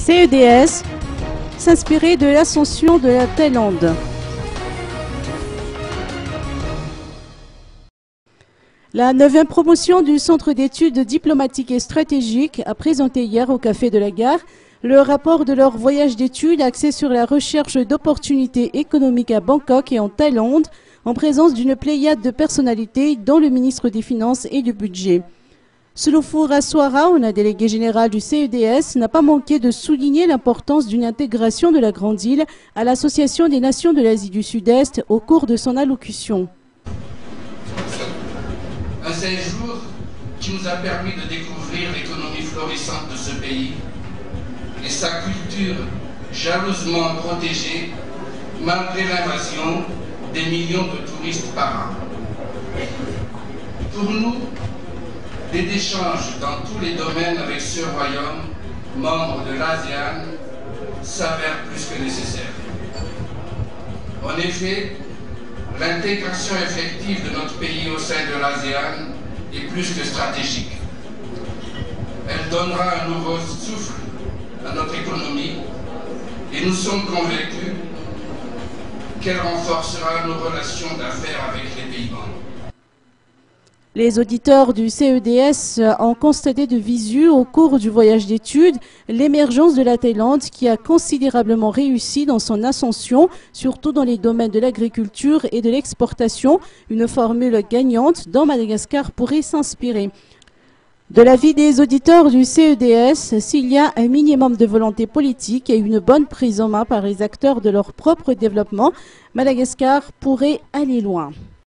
CEDS, s'inspirer de l'ascension de la Thaïlande. La 9e promotion du Centre d'études diplomatiques et stratégiques a présenté hier au Café de la Gare le rapport de leur voyage d'études axé sur la recherche d'opportunités économiques à Bangkok et en Thaïlande, en présence d'une pléiade de personnalités, dont le ministre des Finances et du Budget. Sulufo Raswara, délégué général du CEDS, n'a pas manqué de souligner l'importance d'une intégration de la Grande Île à l'Association des Nations de l'Asie du Sud-Est au cours de son allocution. Un séjour qui nous a permis de découvrir l'économie florissante de ce pays et sa culture jalousement protégée malgré l'invasion des millions de touristes par an. Pour nous, des échanges dans tous les domaines avec ce royaume, membre de l'ASEAN, s'avèrent plus que nécessaires. En effet, l'intégration effective de notre pays au sein de l'ASEAN est plus que stratégique. Elle donnera un nouveau souffle à notre économie et nous sommes convaincus qu'elle renforcera nos relations d'affaires avec les pays membres. Les auditeurs du CEDS ont constaté de visu au cours du voyage d'études l'émergence de la Thaïlande qui a considérablement réussi dans son ascension, surtout dans les domaines de l'agriculture et de l'exportation, une formule gagnante dont Madagascar pourrait s'inspirer. De l'avis des auditeurs du CEDS, s'il y a un minimum de volonté politique et une bonne prise en main par les acteurs de leur propre développement, Madagascar pourrait aller loin.